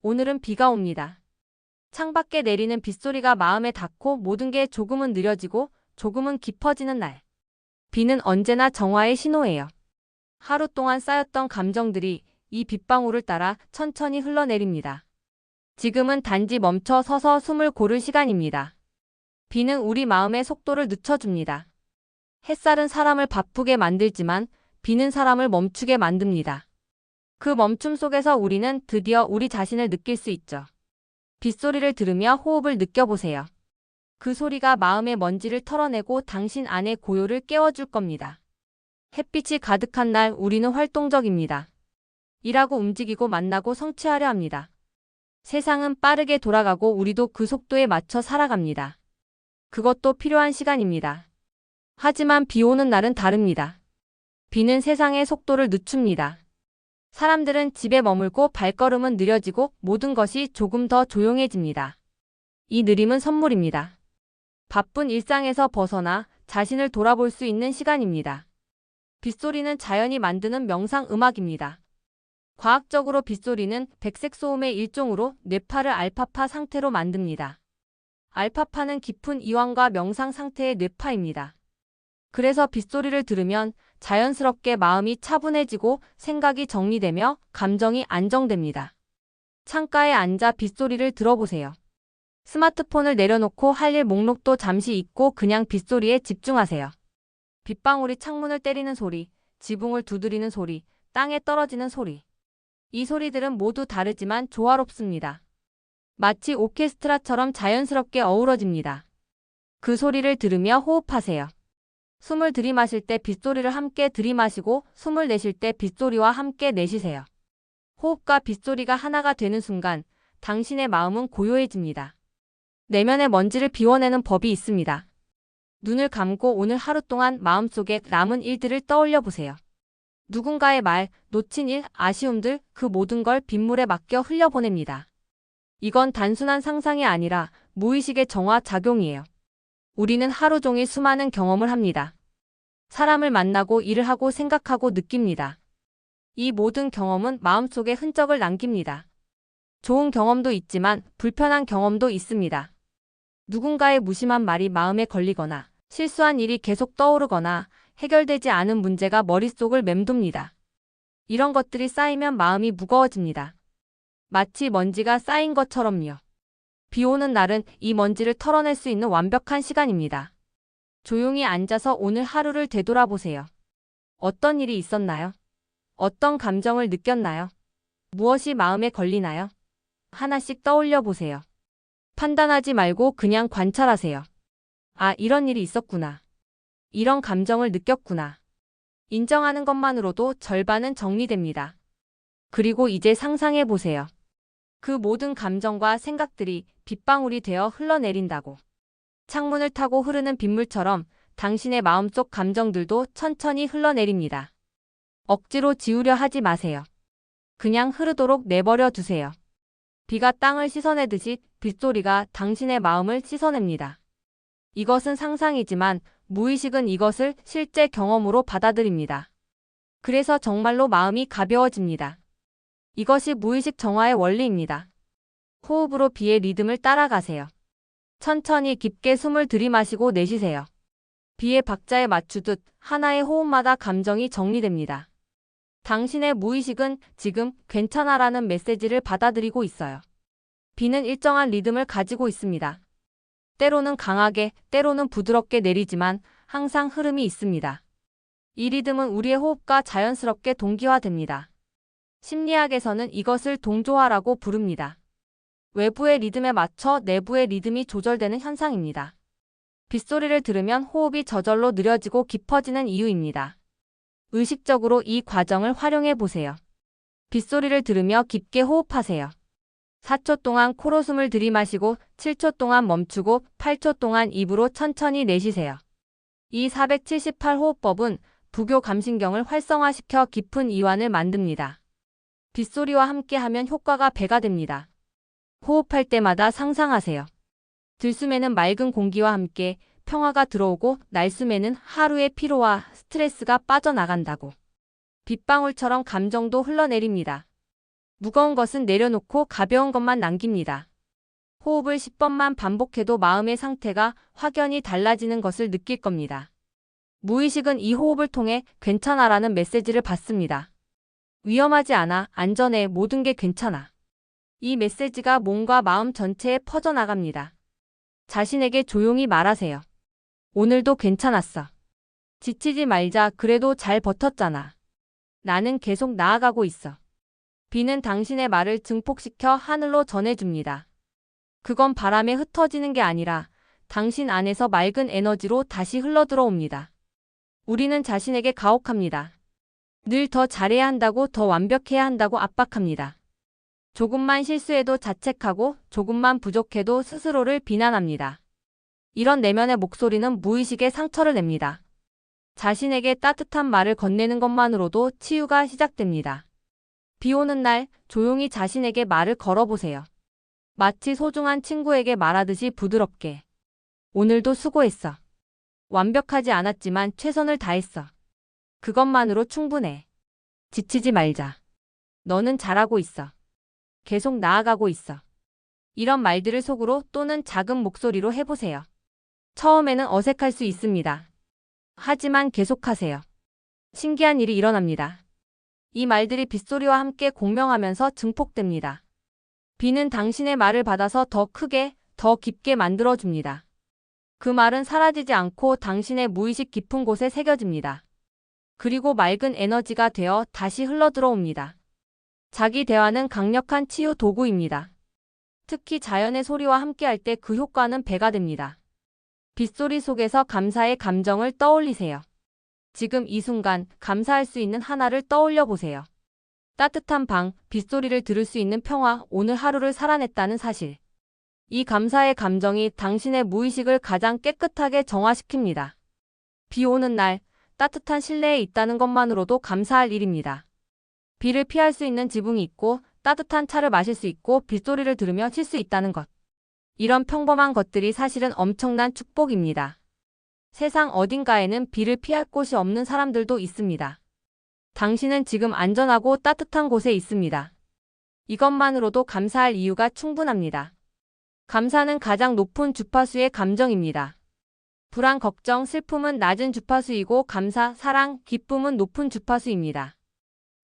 오늘은 비가 옵니다. 창밖에 내리는 빗소리가 마음에 닿고 모든 게 조금은 느려지고 조금은 깊어지는 날. 비는 언제나 정화의 신호예요. 하루 동안 쌓였던 감정들이 이 빗방울을 따라 천천히 흘러내립니다. 지금은 단지 멈춰 서서 숨을 고를 시간입니다. 비는 우리 마음의 속도를 늦춰줍니다. 햇살은 사람을 바쁘게 만들지만 비는 사람을 멈추게 만듭니다. 그 멈춤 속에서 우리는 드디어 우리 자신을 느낄 수 있죠. 빗소리를 들으며 호흡을 느껴보세요. 그 소리가 마음의 먼지를 털어내고 당신 안의 고요를 깨워줄 겁니다. 햇빛이 가득한 날 우리는 활동적입니다. 일하고 움직이고 만나고 성취하려 합니다. 세상은 빠르게 돌아가고 우리도 그 속도에 맞춰 살아갑니다. 그것도 필요한 시간입니다. 하지만 비 오는 날은 다릅니다. 비는 세상의 속도를 늦춥니다. 사람들은 집에 머물고 발걸음은 느려지고 모든 것이 조금 더 조용해집니다. 이 느림은 선물입니다. 바쁜 일상에서 벗어나 자신을 돌아볼 수 있는 시간입니다. 빗소리는 자연이 만드는 명상 음악입니다. 과학적으로 빗소리는 백색 소음의 일종으로 뇌파를 알파파 상태로 만듭니다. 알파파는 깊은 이완과 명상 상태의 뇌파입니다. 그래서 빗소리를 들으면 자연스럽게 마음이 차분해지고 생각이 정리되며 감정이 안정됩니다. 창가에 앉아 빗소리를 들어보세요. 스마트폰을 내려놓고 할 일 목록도 잠시 잊고 그냥 빗소리에 집중하세요. 빗방울이 창문을 때리는 소리, 지붕을 두드리는 소리, 땅에 떨어지는 소리. 이 소리들은 모두 다르지만 조화롭습니다. 마치 오케스트라처럼 자연스럽게 어우러집니다. 그 소리를 들으며 호흡하세요. 숨을 들이마실 때 빗소리를 함께 들이마시고 숨을 내쉴 때 빗소리와 함께 내쉬세요. 호흡과 빗소리가 하나가 되는 순간 당신의 마음은 고요해집니다. 내면의 먼지를 비워내는 법이 있습니다. 눈을 감고 오늘 하루 동안 마음속에 남은 일들을 떠올려 보세요. 누군가의 말, 놓친 일, 아쉬움들, 그 모든 걸 빗물에 맡겨 흘려보냅니다. 이건 단순한 상상이 아니라 무의식의 정화 작용이에요. 우리는 하루 종일 수많은 경험을 합니다. 사람을 만나고 일을 하고 생각하고 느낍니다. 이 모든 경험은 마음속에 흔적을 남깁니다. 좋은 경험도 있지만 불편한 경험도 있습니다. 누군가의 무심한 말이 마음에 걸리거나 실수한 일이 계속 떠오르거나 해결되지 않은 문제가 머릿속을 맴돕니다. 이런 것들이 쌓이면 마음이 무거워집니다. 마치 먼지가 쌓인 것처럼요. 비 오는 날은 이 먼지를 털어낼 수 있는 완벽한 시간입니다. 조용히 앉아서 오늘 하루를 되돌아보세요. 어떤 일이 있었나요? 어떤 감정을 느꼈나요? 무엇이 마음에 걸리나요? 하나씩 떠올려 보세요. 판단하지 말고 그냥 관찰하세요. 아, 이런 일이 있었구나. 이런 감정을 느꼈구나. 인정하는 것만으로도 절반은 정리됩니다. 그리고 이제 상상해 보세요. 그 모든 감정과 생각들이 빗방울이 되어 흘러내린다고. 창문을 타고 흐르는 빗물처럼 당신의 마음속 감정들도 천천히 흘러내립니다. 억지로 지우려 하지 마세요. 그냥 흐르도록 내버려 두세요. 비가 땅을 씻어내듯이 빗소리가 당신의 마음을 씻어냅니다. 이것은 상상이지만 무의식은 이것을 실제 경험으로 받아들입니다. 그래서 정말로 마음이 가벼워집니다. 이것이 무의식 정화의 원리입니다. 호흡으로 비의 리듬을 따라가세요. 천천히 깊게 숨을 들이마시고 내쉬세요. 비의 박자에 맞추듯 하나의 호흡마다 감정이 정리됩니다. 당신의 무의식은 지금 괜찮아라는 메시지를 받아들이고 있어요. 비는 일정한 리듬을 가지고 있습니다. 때로는 강하게, 때로는 부드럽게 내리지만 항상 흐름이 있습니다. 이 리듬은 우리의 호흡과 자연스럽게 동기화됩니다. 심리학에서는 이것을 동조화라고 부릅니다. 외부의 리듬에 맞춰 내부의 리듬이 조절되는 현상입니다. 빗소리를 들으면 호흡이 저절로 느려지고 깊어지는 이유입니다. 의식적으로 이 과정을 활용해 보세요. 빗소리를 들으며 깊게 호흡하세요. 4초 동안 코로 숨을 들이마시고 7초 동안 멈추고 8초 동안 입으로 천천히 내쉬세요. 이 478호흡법은 부교 감신경을 활성화시켜 깊은 이완을 만듭니다. 빗소리와 함께하면 효과가 배가 됩니다. 호흡할 때마다 상상하세요. 들숨에는 맑은 공기와 함께 평화가 들어오고 날숨에는 하루의 피로와 스트레스가 빠져나간다고. 빗방울처럼 감정도 흘러내립니다. 무거운 것은 내려놓고 가벼운 것만 남깁니다. 호흡을 10번만 반복해도 마음의 상태가 확연히 달라지는 것을 느낄 겁니다. 무의식은 이 호흡을 통해 괜찮아라는 메시지를 받습니다. 위험하지 않아, 안전해, 모든 게 괜찮아. 이 메시지가 몸과 마음 전체에 퍼져나갑니다. 자신에게 조용히 말하세요. 오늘도 괜찮았어. 지치지 말자, 그래도 잘 버텼잖아. 나는 계속 나아가고 있어. 비는 당신의 말을 증폭시켜 하늘로 전해줍니다. 그건 바람에 흩어지는 게 아니라 당신 안에서 맑은 에너지로 다시 흘러들어옵니다. 우리는 자신에게 가혹합니다. 늘 더 잘해야 한다고, 더 완벽해야 한다고 압박합니다. 조금만 실수해도 자책하고 조금만 부족해도 스스로를 비난합니다. 이런 내면의 목소리는 무의식의 상처를 냅니다. 자신에게 따뜻한 말을 건네는 것만으로도 치유가 시작됩니다. 비 오는 날 조용히 자신에게 말을 걸어보세요. 마치 소중한 친구에게 말하듯이 부드럽게. 오늘도 수고했어. 완벽하지 않았지만 최선을 다했어. 그것만으로 충분해. 지치지 말자. 너는 잘하고 있어. 계속 나아가고 있어. 이런 말들을 속으로 또는 작은 목소리로 해보세요. 처음에는 어색할 수 있습니다. 하지만 계속하세요. 신기한 일이 일어납니다. 이 말들이 빗소리와 함께 공명하면서 증폭됩니다. 비는 당신의 말을 받아서 더 크게, 더 깊게 만들어줍니다. 그 말은 사라지지 않고 당신의 무의식 깊은 곳에 새겨집니다. 그리고 맑은 에너지가 되어 다시 흘러들어옵니다. 자기 대화는 강력한 치유 도구입니다. 특히 자연의 소리와 함께할 때 그 효과는 배가 됩니다. 빗소리 속에서 감사의 감정을 떠올리세요. 지금 이 순간 감사할 수 있는 하나를 떠올려 보세요. 따뜻한 방, 빗소리를 들을 수 있는 평화, 오늘 하루를 살아냈다는 사실. 이 감사의 감정이 당신의 무의식을 가장 깨끗하게 정화시킵니다. 비 오는 날, 따뜻한 실내에 있다는 것만으로도 감사할 일입니다. 비를 피할 수 있는 지붕이 있고, 따뜻한 차를 마실 수 있고, 빗소리를 들으며 쉴 수 있다는 것. 이런 평범한 것들이 사실은 엄청난 축복입니다. 세상 어딘가에는 비를 피할 곳이 없는 사람들도 있습니다. 당신은 지금 안전하고 따뜻한 곳에 있습니다. 이것만으로도 감사할 이유가 충분합니다. 감사는 가장 높은 주파수의 감정입니다. 불안, 걱정, 슬픔은 낮은 주파수이고 감사, 사랑, 기쁨은 높은 주파수입니다.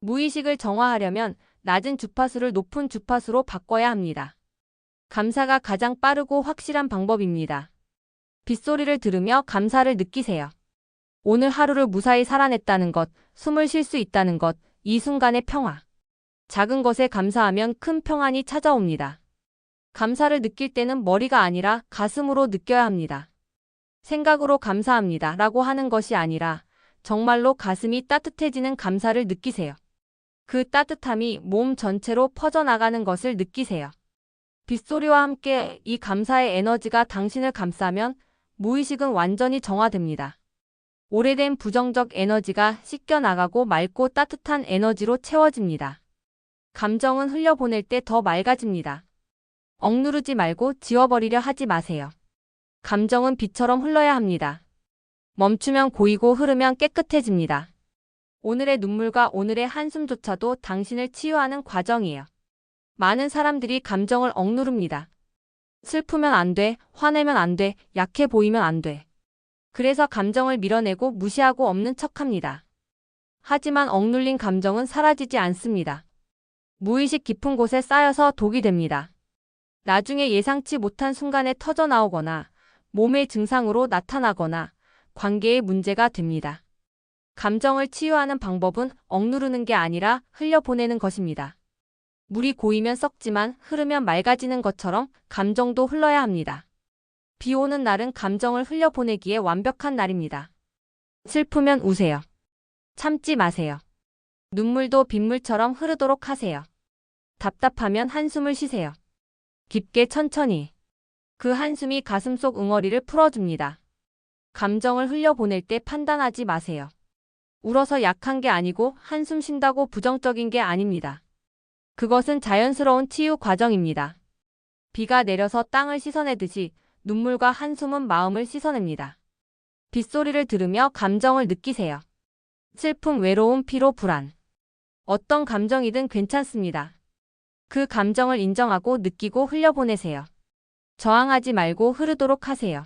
무의식을 정화하려면 낮은 주파수를 높은 주파수로 바꿔야 합니다. 감사가 가장 빠르고 확실한 방법입니다. 빗소리를 들으며 감사를 느끼세요. 오늘 하루를 무사히 살아냈다는 것, 숨을 쉴 수 있다는 것, 이 순간의 평화. 작은 것에 감사하면 큰 평안이 찾아옵니다. 감사를 느낄 때는 머리가 아니라 가슴으로 느껴야 합니다. 생각으로 감사합니다 라고 하는 것이 아니라 정말로 가슴이 따뜻해지는 감사를 느끼세요. 그 따뜻함이 몸 전체로 퍼져나가는 것을 느끼세요. 빗소리와 함께 이 감사의 에너지가 당신을 감싸면 무의식은 완전히 정화됩니다. 오래된 부정적 에너지가 씻겨나가고 맑고 따뜻한 에너지로 채워집니다. 감정은 흘려보낼 때 더 맑아집니다. 억누르지 말고 지워버리려 하지 마세요. 감정은 비처럼 흘러야 합니다. 멈추면 고이고 흐르면 깨끗해집니다. 오늘의 눈물과 오늘의 한숨조차도 당신을 치유하는 과정이에요. 많은 사람들이 감정을 억누릅니다. 슬프면 안 돼, 화내면 안 돼, 약해 보이면 안 돼. 그래서 감정을 밀어내고 무시하고 없는 척합니다. 하지만 억눌린 감정은 사라지지 않습니다. 무의식 깊은 곳에 쌓여서 독이 됩니다. 나중에 예상치 못한 순간에 터져 나오거나 몸의 증상으로 나타나거나 관계의 문제가 됩니다. 감정을 치유하는 방법은 억누르는 게 아니라 흘려보내는 것입니다. 물이 고이면 썩지만 흐르면 맑아지는 것처럼 감정도 흘러야 합니다. 비 오는 날은 감정을 흘려보내기에 완벽한 날입니다. 슬프면 우세요. 참지 마세요. 눈물도 빗물처럼 흐르도록 하세요. 답답하면 한숨을 쉬세요. 깊게 천천히. 그 한숨이 가슴속 응어리를 풀어줍니다. 감정을 흘려보낼 때 판단하지 마세요. 울어서 약한 게 아니고 한숨 쉰다고 부정적인 게 아닙니다. 그것은 자연스러운 치유 과정입니다. 비가 내려서 땅을 씻어내듯이 눈물과 한숨은 마음을 씻어냅니다. 빗소리를 들으며 감정을 느끼세요. 슬픔, 외로움, 피로, 불안. 어떤 감정이든 괜찮습니다. 그 감정을 인정하고 느끼고 흘려보내세요. 저항하지 말고 흐르도록 하세요.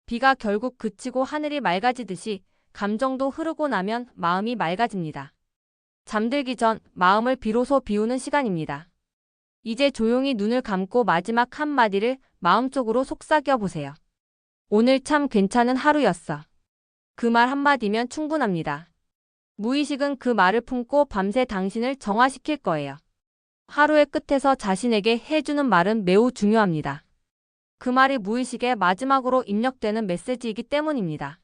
비가 결국 그치고 하늘이 맑아지듯이 감정도 흐르고 나면 마음이 맑아집니다. 잠들기 전 마음을 비로소 비우는 시간입니다. 이제 조용히 눈을 감고 마지막 한마디를 마음속으로 속삭여 보세요. 오늘 참 괜찮은 하루였어. 그 말 한마디면 충분합니다. 무의식은 그 말을 품고 밤새 당신을 정화시킬 거예요. 하루의 끝에서 자신에게 해주는 말은 매우 중요합니다. 그 말이 무의식에 마지막으로 입력되는 메시지이기 때문입니다.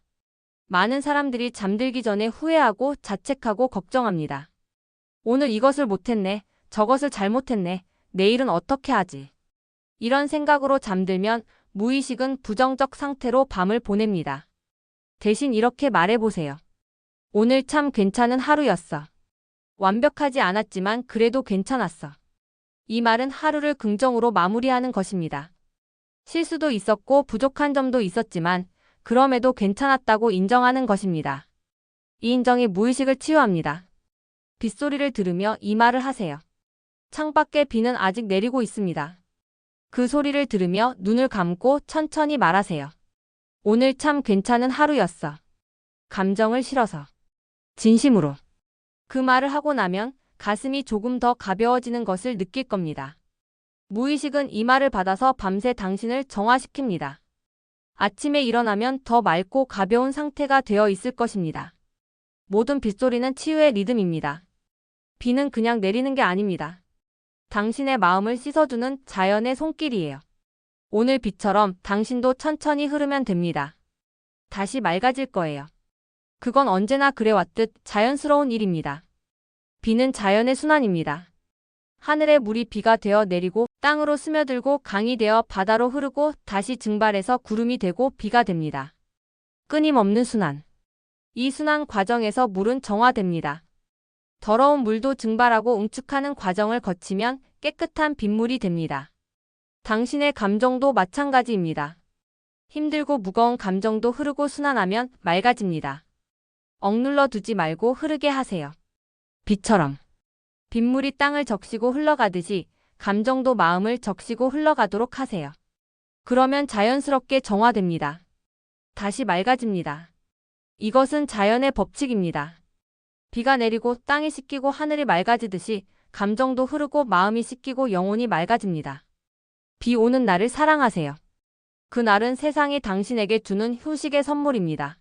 많은 사람들이 잠들기 전에 후회하고 자책하고 걱정합니다. 오늘 이것을 못했네, 저것을 잘못했네, 내일은 어떻게 하지? 이런 생각으로 잠들면 무의식은 부정적 상태로 밤을 보냅니다. 대신 이렇게 말해보세요. 오늘 참 괜찮은 하루였어. 완벽하지 않았지만 그래도 괜찮았어. 이 말은 하루를 긍정으로 마무리하는 것입니다. 실수도 있었고 부족한 점도 있었지만 그럼에도 괜찮았다고 인정하는 것입니다. 이 인정이 무의식을 치유합니다. 빗소리를 들으며 이 말을 하세요. 창밖에 비는 아직 내리고 있습니다. 그 소리를 들으며 눈을 감고 천천히 말하세요. 오늘 참 괜찮은 하루였어. 감정을 실어서. 진심으로. 그 말을 하고 나면 가슴이 조금 더 가벼워지는 것을 느낄 겁니다. 무의식은 이 말을 받아서 밤새 당신을 정화시킵니다. 아침에 일어나면 더 맑고 가벼운 상태가 되어 있을 것입니다. 모든 빗소리는 치유의 리듬입니다. 비는 그냥 내리는 게 아닙니다. 당신의 마음을 씻어주는 자연의 손길이에요. 오늘 비처럼 당신도 천천히 흐르면 됩니다. 다시 맑아질 거예요. 그건 언제나 그래왔듯 자연스러운 일입니다. 비는 자연의 순환입니다. 하늘의 물이 비가 되어 내리고 땅으로 스며들고 강이 되어 바다로 흐르고 다시 증발해서 구름이 되고 비가 됩니다. 끊임없는 순환. 이 순환 과정에서 물은 정화됩니다. 더러운 물도 증발하고 응축하는 과정을 거치면 깨끗한 빗물이 됩니다. 당신의 감정도 마찬가지입니다. 힘들고 무거운 감정도 흐르고 순환하면 맑아집니다. 억눌러 두지 말고 흐르게 하세요. 비처럼. 빗물이 땅을 적시고 흘러가듯이 감정도 마음을 적시고 흘러가도록 하세요. 그러면 자연스럽게 정화됩니다. 다시 맑아집니다. 이것은 자연의 법칙입니다. 비가 내리고 땅이 씻기고 하늘이 맑아지듯이 감정도 흐르고 마음이 씻기고 영혼이 맑아집니다. 비 오는 날을 사랑하세요. 그 날은 세상이 당신에게 주는 휴식의 선물입니다.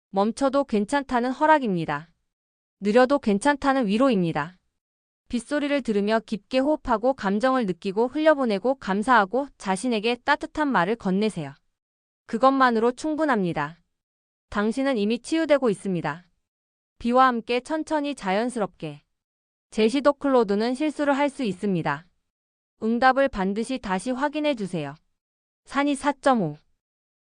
멈춰도 괜찮다는 허락입니다. 느려도 괜찮다는 위로입니다. 빗소리를 들으며 깊게 호흡하고 감정을 느끼고 흘려보내고 감사하고 자신에게 따뜻한 말을 건네세요. 그것만으로 충분합니다. 당신은 이미 치유되고 있습니다. 비와 함께 천천히 자연스럽게. 제시도 클로드는 실수를 할 수 있습니다. 응답을 반드시 다시 확인해 주세요. 산이 4.5